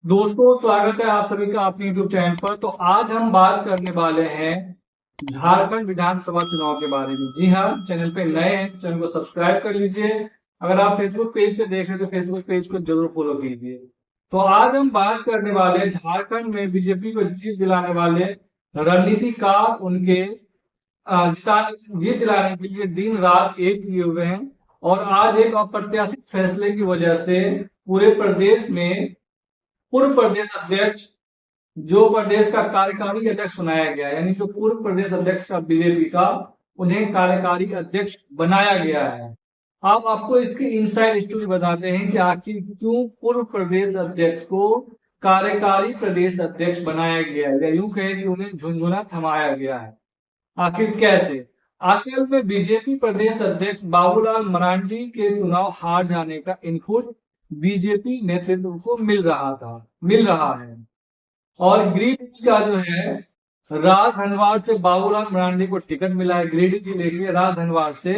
दोस्तों, स्वागत है आप सभी का अपने YouTube चैनल पर। तो आज हम बात करने वाले हैं झारखंड विधानसभा चुनाव के बारे में। जी हाँ, चैनल पे नए हैं, चैनल को सब्सक्राइब कर लीजिए। अगर आप फेसबुक पेज पे देख रहे हैं तो फेसबुक पेज को जरूर फॉलो कीजिए। तो आज हम बात करने वाले हैं झारखंड में बीजेपी को जीत दिलाने वाले रणनीतिकार, उनके जीत दिलाने के लिए दिन रात एक किए हुए हैं। और आज एक अप्रत्याशित फैसले की वजह से पूरे प्रदेश में पूर्व प्रदेश अध्यक्ष, जो प्रदेश का कार्यकारी अध्यक्ष बनाया गया, यानी जो पूर्व प्रदेश अध्यक्ष का बीजेपी का, उन्हें कार्यकारी अध्यक्ष बनाया गया है। अब आपको इसकी इनसाइड स्टोरी बताते हैं कि आखिर क्यों पूर्व प्रदेश अध्यक्ष को कार्यकारी प्रदेश अध्यक्ष बनाया गया है, या यूं कहें कि उन्हें झुंझुना थमाया गया है। आखिर कैसे? असल में बीजेपी प्रदेश अध्यक्ष बाबूलाल मरांडी के चुनाव हार जाने का इनपुट बीजेपी नेतृत्व को मिल रहा है। और गिरिडीह का जो है, राजधनवार से बाबूलाल मरांडी को टिकट मिला है। गिरिडीह जिले के राजधनवार से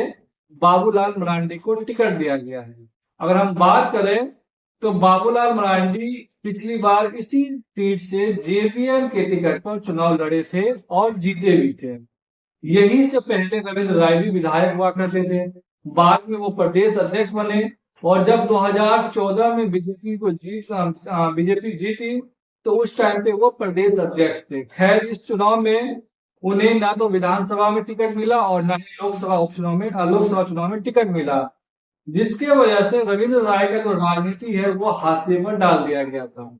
बाबूलाल मरांडी को टिकट दिया गया है। अगर हम बात करें तो बाबूलाल मरांडी पिछली बार इसी सीट से जेवीएम के टिकट पर चुनाव लड़े थे और जीते भी थे। यही से पहले रविंद्र राय भी विधायक हुआ करते थे। बाद में वो प्रदेश अध्यक्ष बने और जब 2014 में बीजेपी जीती तो उस टाइम पे वो प्रदेश अध्यक्ष थे। खैर, इस चुनाव में उन्हें ना तो विधानसभा में टिकट मिला और ना ही लोकसभा चुनाव में टिकट मिला, जिसके वजह से रविंद्र राय का जो राजनीति है वो हाथे पर डाल दिया गया था।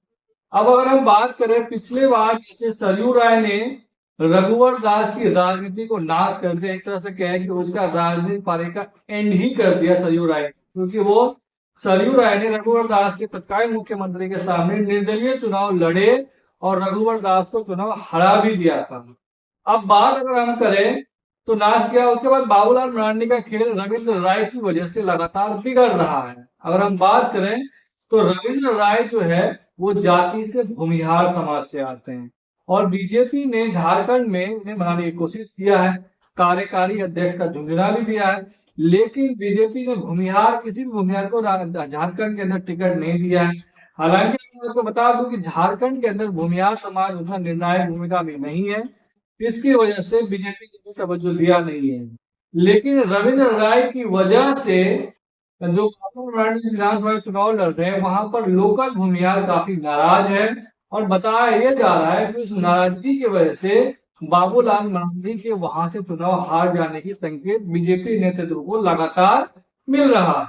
अब अगर हम बात करें पिछले बार, जैसे सरयू राय ने रघुवर दास की राजनीति को नाश कर दिया, एक तरह से कहे कि उसका राजनीतिक पारी का एंड ही कर दिया सरयू राय, क्योंकि वो सरयू राय ने रघुवर दास के तत्कालीन मुख्यमंत्री के सामने निर्दलीय चुनाव लड़े और रघुवर दास को चुनाव हरा भी दिया था। अब बात अगर हम करें तो नाश किया, उसके बाद बाबूलाल मरांडी का खेल रविंद्र राय की वजह से लगातार बिगड़ रहा है। अगर हम बात करें तो रविंद्र राय जो है वो जाति से भूमिहार समाज से आते हैं और बीजेपी ने झारखंड में उन्हें बनाने की कोशिश किया है, कार्यकारी अध्यक्ष का झुंझुना भी दिया है, लेकिन बीजेपी ने किसी भी भूमिहार को झारखंड के अंदर टिकट नहीं दिया है। हालांकि मैं आपको बता दूं कि झारखंड के अंदर भूमिहार समाज उतना निर्णायक भूमिका में नहीं है, इसकी वजह से बीजेपी को तवज्जो दिया नहीं है। लेकिन रविंद्र राय की वजह से जो विधानसभा चुनाव लड़ रहे हैं वहां पर लोकल भूमिहार काफी नाराज है और बताया यह जा रहा है कि उस नाराजगी की वजह से बाबूलाल मरांडी के वहां से चुनाव हार जाने की संकेत बीजेपी नेतृत्व को लगातार मिल रहा है।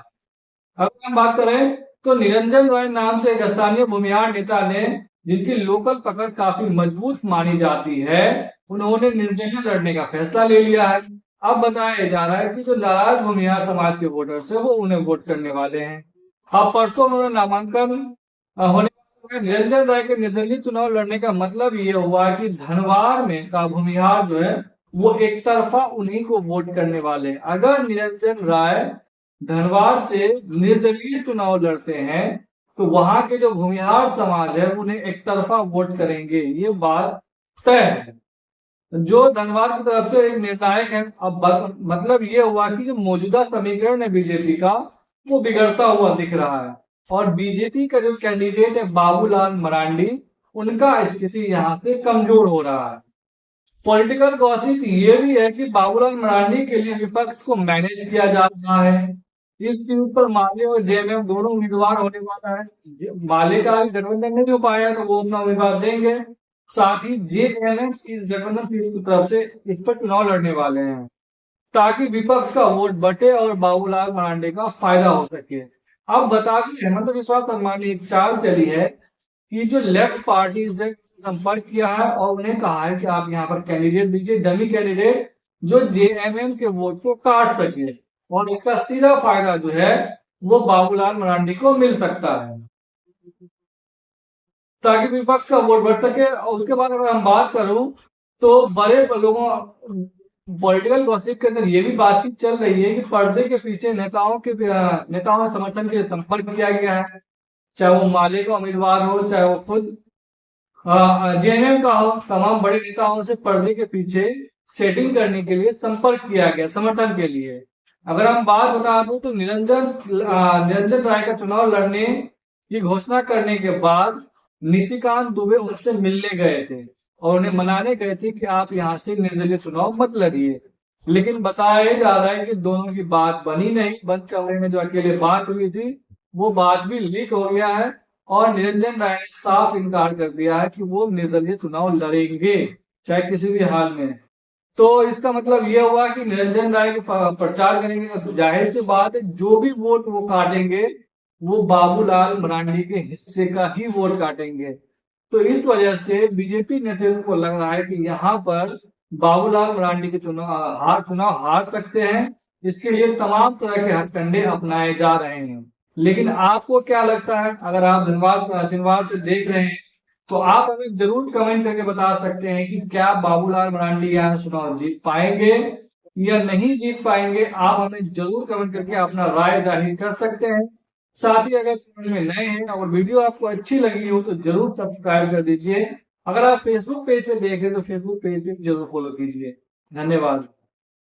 अगर हम बात करें तो निरंजन राय नाम से एक स्थानीय भूमिहार नेता ने, जिनकी लोकल पकड़ काफी मजबूत मानी जाती है, उन्होंने निर्दलीय लड़ने का फैसला ले लिया है। अब बताया जा रहा है कि जो नाराज भूमिहार समाज के वोटर्स है वो उन्हें वोट करने वाले हैं। अब परसों उन्होंने नामांकन होने, निरंजन राय के निर्दलीय चुनाव लड़ने का मतलब ये हुआ कि धनवार में का भूमिहार जो है वो एक तरफा उन्हीं को वोट करने वाले हैं। अगर निरंजन राय धनवार से निर्दलीय चुनाव लड़ते हैं तो वहां के जो भूमिहार समाज है उन्हें एक तरफा वोट करेंगे, ये बात तय है। जो धनवार की तरफ से एक निर्णायक है। अब मतलब ये हुआ कि जो मौजूदा समीकरण है बीजेपी का वो बिगड़ता हुआ दिख रहा है और बीजेपी का जो कैंडिडेट है बाबूलाल मरांडी, उनका स्थिति यहाँ से कमजोर हो रहा है। पॉलिटिकल गॉसिप ये भी है कि बाबूलाल मरांडी के लिए विपक्ष को मैनेज किया जा रहा है। इस सीट पर माले और जेएमएम दोनों उम्मीदवार होने वाला है। माले का अभी गठबंधन नहीं हो पाया तो वो अपना उम्मीदवार देंगे, साथ ही जेएमएम इस गठबंधन सीट की तरफ से इस पर चुनाव लड़ने वाले हैं ताकि विपक्ष का वोट बटे और बाबूलाल मरांडी का फायदा हो सके। अब बता दें, हेमंत बिस्वा शर्मा ने एक चाल चली है कि जो लेफ्ट पार्टी से संपर्क किया है और उन्हें कहा है कि आप यहाँ पर कैंडिडेट दीजिए, डमी कैंडिडेट जो जेएमएम के वोट को काट सके, और इसका सीधा फायदा जो है वो बाबूलाल मरांडी को मिल सकता है ताकि विपक्ष का वोट बढ़ सके। और उसके बाद अगर हम बात करूं तो बड़े लोगों, पॉलिटिकल गॉसिप के अंदर ये भी बातचीत चल रही है कि पर्दे के पीछे नेताओं में समर्थन के संपर्क किया गया है, चाहे वो माले का उम्मीदवार हो चाहे वो खुद जेएमएम का हो। तमाम बड़े नेताओं से पर्दे के पीछे सेटिंग करने के लिए संपर्क किया गया समर्थन के लिए। अगर हम बात बता दूं तो निरंजन राय का चुनाव लड़ने की घोषणा करने के बाद निशिकांत दुबे उनसे मिलने गए थे और उन्हें मनाने गए थे कि आप यहाँ से निर्दलीय चुनाव मत लड़िए। लेकिन बताया जा रहा है कि दोनों की बात बनी नहीं। बंद कमरे में जो अकेले बात हुई थी वो बात भी लीक हो गया है और निरंजन राय ने साफ इनकार कर दिया है कि वो निर्दलीय चुनाव लड़ेंगे चाहे किसी भी हाल में। तो इसका मतलब यह हुआ कि निरंजन राय के प्रचार करेंगे तो जाहिर सी बात है जो भी वोट वो काटेंगे वो बाबूलाल मरांडी के हिस्से का ही वोट काटेंगे। तो इस वजह से बीजेपी नेतृत्व को लग रहा है कि यहाँ पर बाबूलाल मरांडी के चुनाव हार सकते हैं। इसके लिए तमाम तरह के हथकंडे अपनाए जा रहे हैं। लेकिन आपको क्या लगता है? अगर आप धनबाद से देख रहे हैं तो आप हमें जरूर कमेंट करके बता सकते हैं कि क्या बाबूलाल मरांडी यहाँ चुनाव जीत पाएंगे या नहीं जीत पाएंगे। आप हमें जरूर कमेंट करके अपना राय जाहिर कर सकते हैं। साथ ही अगर चैनल में नए हैं और वीडियो आपको अच्छी लगी हो तो जरूर सब्सक्राइब कर दीजिए। अगर आप फेसबुक पेज पे देख रहे हैं तो फेसबुक पेज पे जरूर फॉलो कीजिए। धन्यवाद।